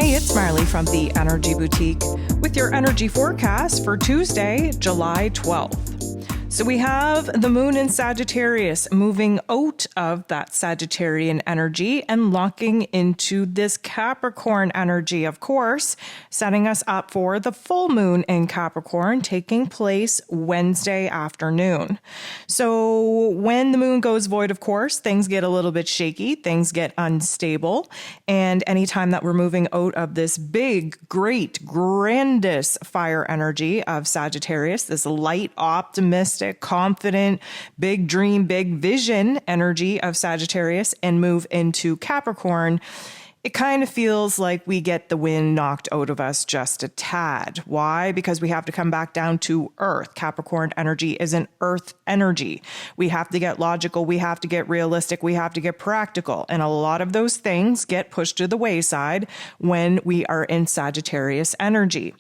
Hey, it's Marley from the Energy Boutique with your energy forecast for Tuesday, July 12th. So we have the moon in Sagittarius moving out of that Sagittarian energy and locking into this Capricorn energy, of course, setting us up for the full moon in Capricorn taking place Wednesday afternoon. So when the moon goes void, of course, things get a little bit shaky, things get unstable. And anytime that we're moving out of this big, great, grandest fire energy of Sagittarius, this light, optimistic, confident, big dream, big vision energy of Sagittarius and move into Capricorn, it kind of feels like we get the wind knocked out of us just a tad. Why? Because we have to come back down to earth. Capricorn energy is an earth energy. We have to get logical. We have to get realistic. We have to get practical. And a lot of those things get pushed to the wayside when we are in Sagittarius energy.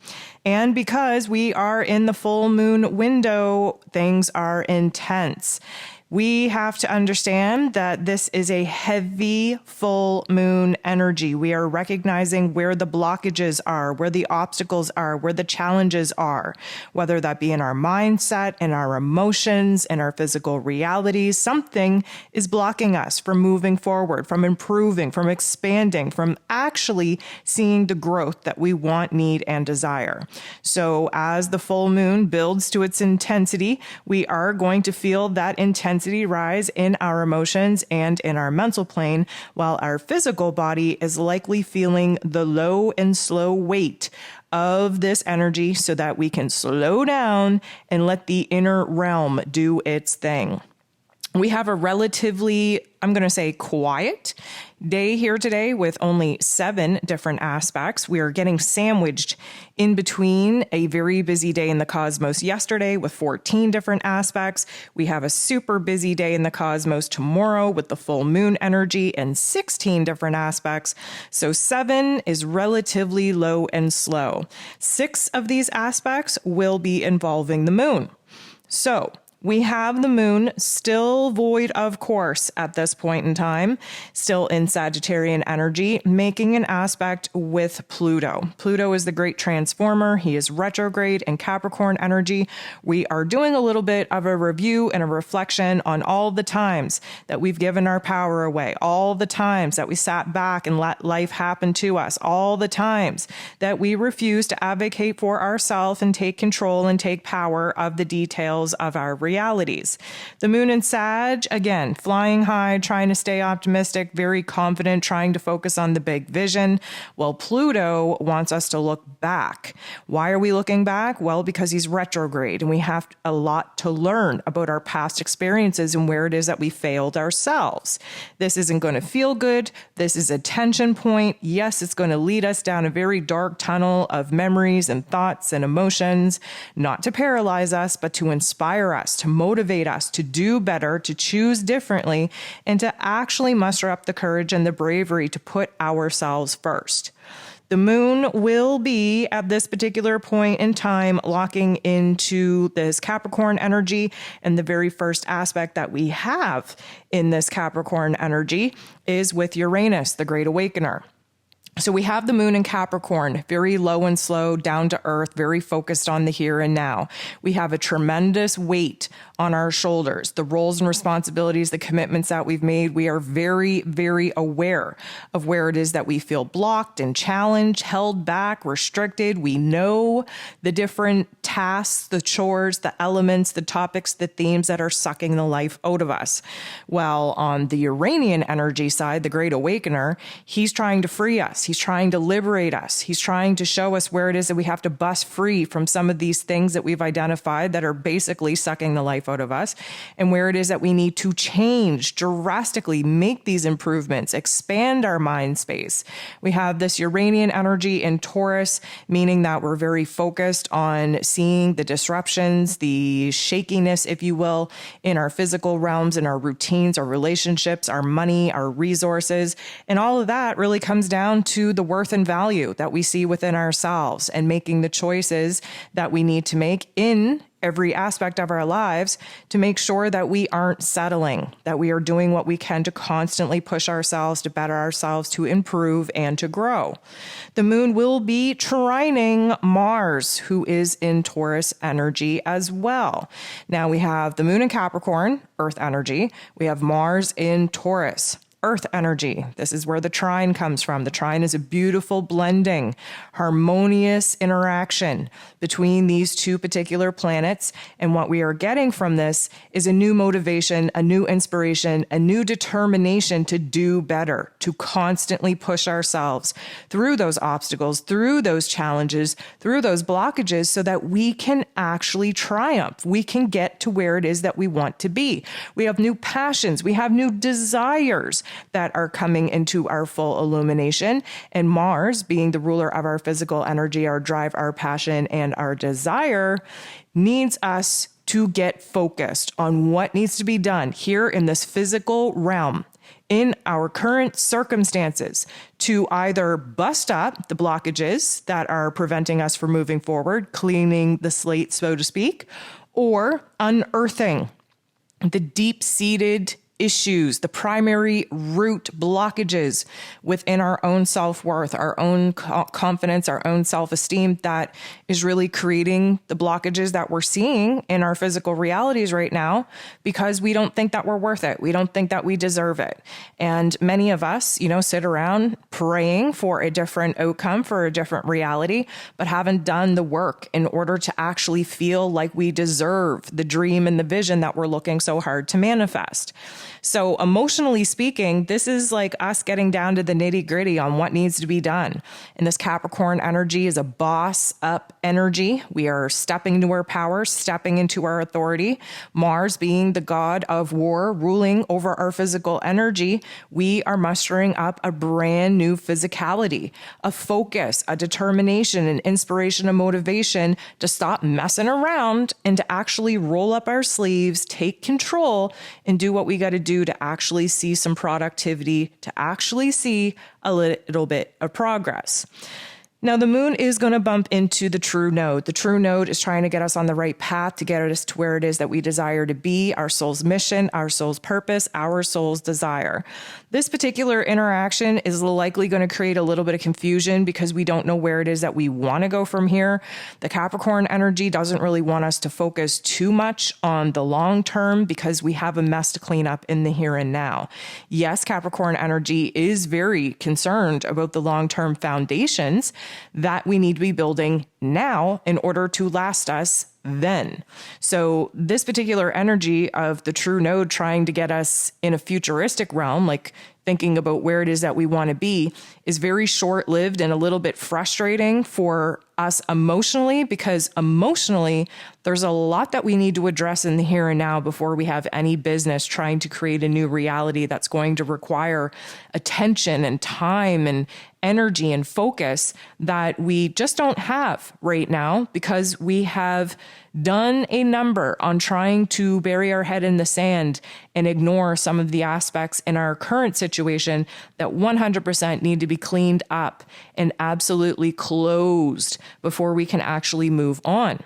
And because we are in the full moon window, things are intense. We have to understand that this is a heavy full moon energy. We are recognizing where the blockages are, where the obstacles are, where the challenges are, whether that be in our mindset, in our emotions, in our physical realities. Something is blocking us from moving forward, from improving, from expanding, from actually seeing the growth that we want, need, and desire. So as the full moon builds to its intensity, we are going to feel that intensity rise in our emotions and in our mental plane, while our physical body is likely feeling the low and slow weight of this energy so that we can slow down and let the inner realm do its thing. We have a relatively, I'm going to say, quiet day here today with only 7 different aspects. We are getting sandwiched in between a very busy day in the cosmos yesterday with 14 different aspects. We have a super busy day in the cosmos tomorrow with the full moon energy and 16 different aspects. So 7 is relatively low and slow. 6 of these aspects will be involving the moon. So we have the moon still void of course at this point in time, still in Sagittarian energy, making an aspect with Pluto. Pluto is the great transformer. He is retrograde in Capricorn energy. We are doing a little bit of a review and a reflection on all the times that we've given our power away, all the times that we sat back and let life happen to us, all the times that we refuse to advocate for ourselves and take control and take power of the details of our realities. The moon in Sag, again, flying high, trying to stay optimistic, very confident, trying to focus on the big vision. Well, Pluto wants us to look back. Why are we looking back? Well, because he's retrograde and we have a lot to learn about our past experiences and where it is that we failed ourselves. This isn't going to feel good. This is a tension point. Yes, it's going to lead us down a very dark tunnel of memories and thoughts and emotions, not to paralyze us, but to inspire us, to motivate us to do better, to choose differently, and to actually muster up the courage and the bravery to put ourselves first. The moon will be at this particular point in time locking into this Capricorn energy. And the very first aspect that we have in this Capricorn energy is with Uranus, the Great Awakener. So we have the moon in Capricorn, very low and slow, down to earth, very focused on the here and now. We have a tremendous weight on our shoulders, the roles and responsibilities, the commitments that we've made. We are very, very aware of where it is that we feel blocked and challenged, held back, restricted. We know the different tasks, the chores, the elements, the topics, the themes that are sucking the life out of us. Well, on the Uranian energy side, the Great Awakener, he's trying to free us. He's trying to liberate us. He's trying to show us where it is that we have to bust free from some of these things that we've identified that are basically sucking the life out of us, and where it is that we need to change drastically, make these improvements, expand our mind space. We have this Uranian energy in Taurus, meaning that we're very focused on seeing the disruptions, the shakiness, if you will, in our physical realms, in our routines, our relationships, our money, our resources. And all of that really comes down to the worth and value that we see within ourselves and making the choices that we need to make in every aspect of our lives to make sure that we aren't settling, that we are doing what we can to constantly push ourselves, to better ourselves, to improve, and to grow. The moon will be trining Mars, who is in Taurus energy as well. Now we have the moon in Capricorn, Earth energy. We have Mars in Taurus, Earth energy. This is where the trine comes from. The trine is a beautiful blending, harmonious interaction between these two particular planets. And what we are getting from this is a new motivation, a new inspiration, a new determination to do better, to constantly push ourselves through those obstacles, through those challenges, through those blockages, so that we can actually triumph. We can get to where it is that we want to be. We have new passions. We have new desires that are coming into our full illumination. And Mars, being the ruler of our physical energy, our drive, our passion, and our desire, needs us to get focused on what needs to be done here in this physical realm, in our current circumstances, to either bust up the blockages that are preventing us from moving forward, cleaning the slate, so to speak, or unearthing the deep-seated issues, the primary root blockages within our own self-worth, our own confidence, our own self-esteem that is really creating the blockages that we're seeing in our physical realities right now, because we don't think that we're worth it. We don't think that we deserve it. And many of us, sit around praying for a different outcome, for a different reality, but haven't done the work in order to actually feel like we deserve the dream and the vision that we're looking so hard to manifest. So emotionally speaking, this is like us getting down to the nitty gritty on what needs to be done. And this Capricorn energy is a boss up energy. We are stepping into our power, stepping into our authority. Mars being the god of war, ruling over our physical energy, we are mustering up a brand new physicality, a focus, a determination, an inspiration, a motivation to stop messing around and to actually roll up our sleeves, take control, and do what we got to do to actually see some productivity, to actually see a little bit of progress. Now, the moon is going to bump into the true node. The true node is trying to get us on the right path to get us to where it is that we desire to be, our soul's mission, our soul's purpose, our soul's desire. This particular interaction is likely going to create a little bit of confusion because we don't know where it is that we want to go from here. The Capricorn energy doesn't really want us to focus too much on the long term because we have a mess to clean up in the here and now. Yes, Capricorn energy is very concerned about the long-term foundations that we need to be building now in order to last us then. So this particular energy of the true node trying to get us in a futuristic realm, like thinking about where it is that we want to be, is very short-lived and a little bit frustrating for us emotionally, because emotionally, there's a lot that we need to address in the here and now before we have any business trying to create a new reality that's going to require attention and time and energy and focus that we just don't have right now, because we have done a number on trying to bury our head in the sand and ignore some of the aspects in our current situation that 100% need to be cleaned up and absolutely closed before we can actually move on.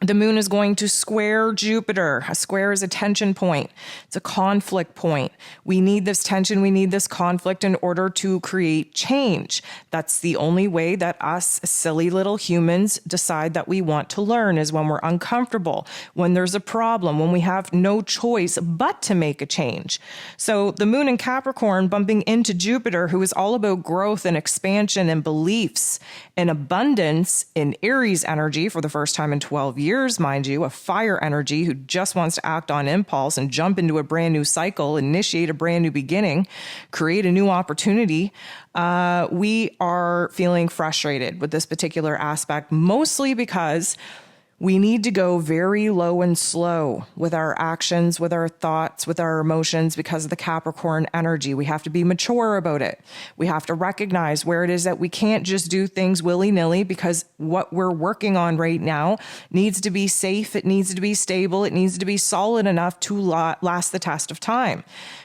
The moon is going to square Jupiter. A square is a tension point. It's a conflict point. We need this tension. We need this conflict in order to create change. That's the only way that us silly little humans decide that we want to learn, is when we're uncomfortable, when there's a problem, when we have no choice but to make a change. So the moon in Capricorn bumping into Jupiter, who is all about growth and expansion and beliefs and abundance, in Aries energy for the first time in 12 years, mind you, a fire energy who just wants to act on impulse and jump into a brand new cycle, initiate a brand new beginning, create a new opportunity. We are feeling frustrated with this particular aspect, mostly because we need to go very low and slow with our actions, with our thoughts, with our emotions, because of the Capricorn energy. We have to be mature about it. We have to recognize where it is that we can't just do things willy-nilly, because what we're working on right now needs to be safe. It needs to be stable. It needs to be solid enough to last the test of time.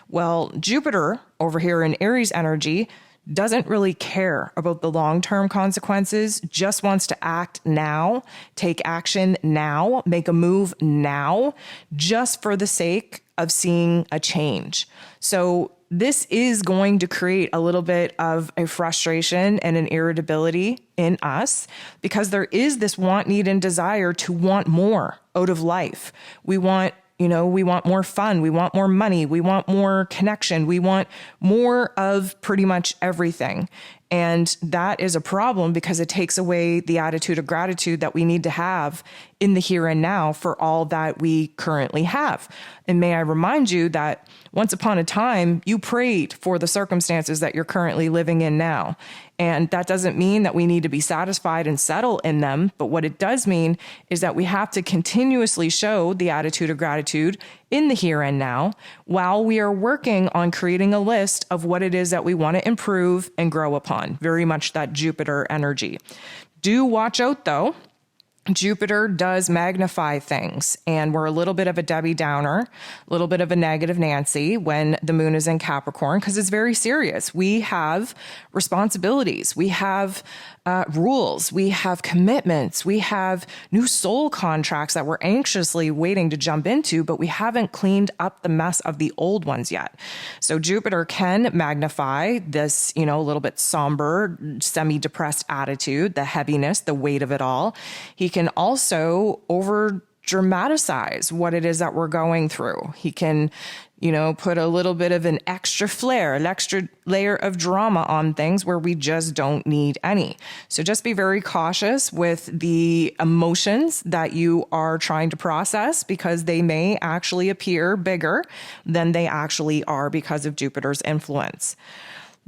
Well, Jupiter over here in Aries energy doesn't really care about the long-term consequences, just wants to act now, take action now, make a move now, just for the sake of seeing a change. So this is going to create a little bit of a frustration and an irritability in us because there is this want, need, and desire to want more out of life. We want more fun. We want more money. We want more connection. We want more of pretty much everything. And that is a problem because it takes away the attitude of gratitude that we need to have in the here and now for all that we currently have. And may I remind you that once upon a time, you prayed for the circumstances that you're currently living in now. And that doesn't mean that we need to be satisfied and settle in them. But what it does mean is that we have to continuously show the attitude of gratitude in the here and now while we are working on creating a list of what it is that we want to improve and grow upon. Very much that Jupiter energy. Do watch out though. Jupiter does magnify things, and we're a little bit of a Debbie Downer, a little bit of a negative Nancy when the moon is in Capricorn, because it's very serious. We have responsibilities. We have rules. We have commitments. We have new soul contracts that we're anxiously waiting to jump into, but we haven't cleaned up the mess of the old ones yet. So Jupiter can magnify this, a little bit somber, semi-depressed attitude, the heaviness, the weight of it all. He can also over dramatize what it is that we're going through. He can, put a little bit of an extra flair, an extra layer of drama on things where we just don't need any. So just be very cautious with the emotions that you are trying to process because they may actually appear bigger than they actually are because of Jupiter's influence.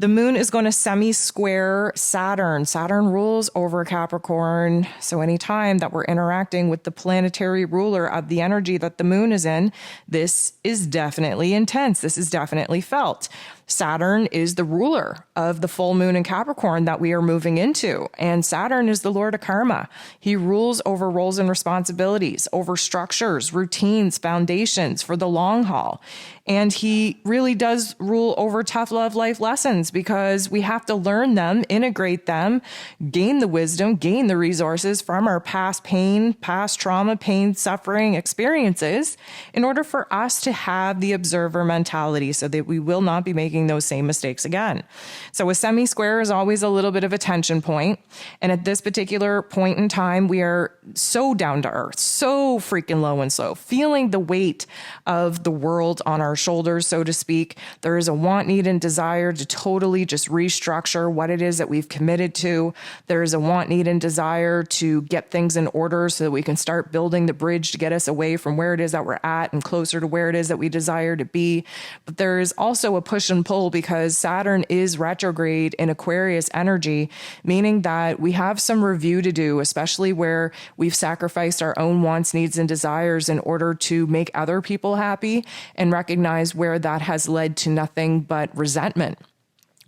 The moon is going to semi-square Saturn. Saturn rules over Capricorn. So anytime that we're interacting with the planetary ruler of the energy that the moon is in, this is definitely intense. This is definitely felt. Saturn is the ruler of the full moon in Capricorn that we are moving into. And Saturn is the Lord of Karma. He rules over roles and responsibilities, over structures, routines, foundations for the long haul. And he really does rule over tough love life lessons because we have to learn them, integrate them, gain the wisdom, gain the resources from our past pain, past trauma, pain, suffering experiences in order for us to have the observer mentality so that we will not be making those same mistakes again. So a semi-square is always a little bit of a tension point. And at this particular point in time, we are so down to earth, so freaking low and slow, feeling the weight of the world on our shoulders, so to speak. There is a want, need, and desire to totally just restructure what it is that we've committed to. There is a want, need, and desire to get things in order so that we can start building the bridge to get us away from where it is that we're at and closer to where it is that we desire to be. But there is also a push and pull because Saturn is retrograde in Aquarius energy, meaning that we have some review to do, especially where we've sacrificed our own wants, needs, and desires in order to make other people happy and recognize where that has led to nothing but resentment.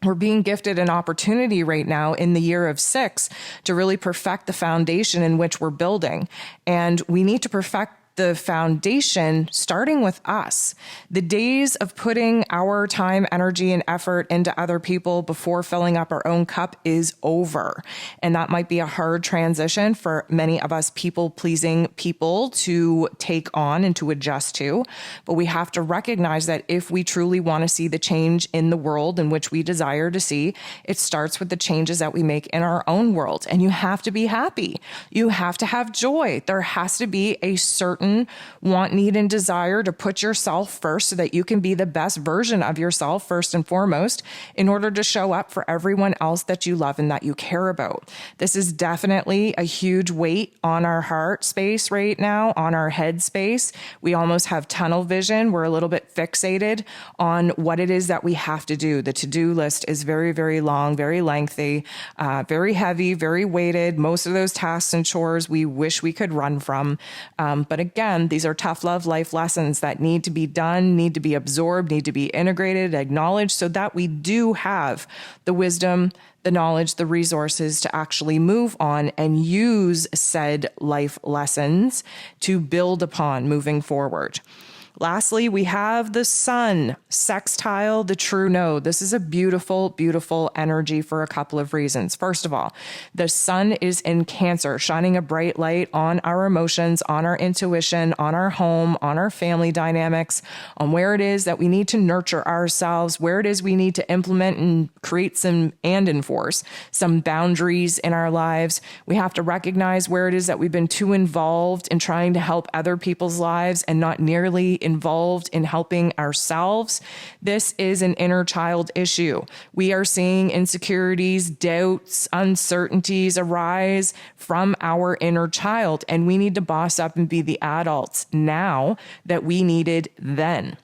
We're being gifted an opportunity right now in the year of 6 to really perfect the foundation in which we're building. And we need to perfect the foundation starting with us. The days of putting our time, energy, and effort into other people before filling up our own cup is over. And that might be a hard transition for many of us people-pleasing people to take on and to adjust to. But we have to recognize that if we truly want to see the change in the world in which we desire to see, it starts with the changes that we make in our own world. And you have to be happy. You have to have joy. There has to be a certain want, need, and desire to put yourself first so that you can be the best version of yourself first and foremost in order to show up for everyone else that you love and that you care about. This is definitely a huge weight on our heart space right now, on our head space. We almost have tunnel vision. We're a little bit fixated on what it is that we have to do. The to-do list is very, very long, very lengthy, very heavy, very weighted. Most of those tasks and chores we wish we could run from. But again, these are tough love life lessons that need to be done, need to be absorbed, need to be integrated, acknowledged, so that we do have the wisdom, the knowledge, the resources to actually move on and use said life lessons to build upon moving forward. Lastly, we have the sun sextile the true node. This is a beautiful, beautiful energy for a couple of reasons. First of all, the sun is in Cancer, shining a bright light on our emotions, on our intuition, on our home, on our family dynamics, on where it is that we need to nurture ourselves, where it is we need to implement and create some and enforce some boundaries in our lives. We have to recognize where it is that we've been too involved in trying to help other people's lives and not nearly involved in helping ourselves. This is an inner child issue. We are seeing insecurities, doubts, uncertainties arise from our inner child, and we need to boss up and be the adults now that we needed then.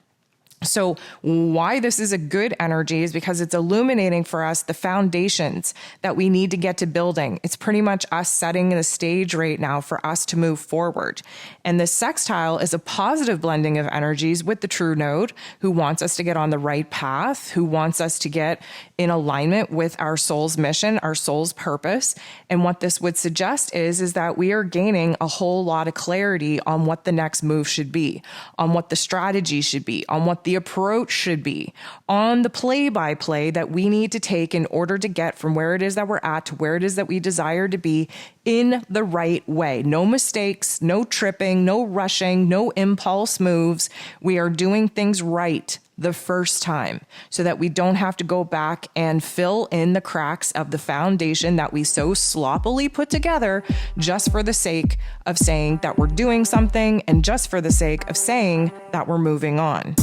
So why this is a good energy is because it's illuminating for us the foundations that we need to get to building. It's pretty much us setting the stage right now for us to move forward. And the sextile is a positive blending of energies with the true node, who wants us to get on the right path, who wants us to get in alignment with our soul's mission, our soul's purpose. And what this would suggest is that we are gaining a whole lot of clarity on what the next move should be, on what the strategy should be, on what the approach should be, on the play-by-play that we need to take in order to get from where it is that we're at to where it is that we desire to be in the right way. No mistakes, no tripping, no rushing, no impulse moves. We are doing things right the first time so that we don't have to go back and fill in the cracks of the foundation that we so sloppily put together just for the sake of saying that we're doing something and just for the sake of saying that we're moving on.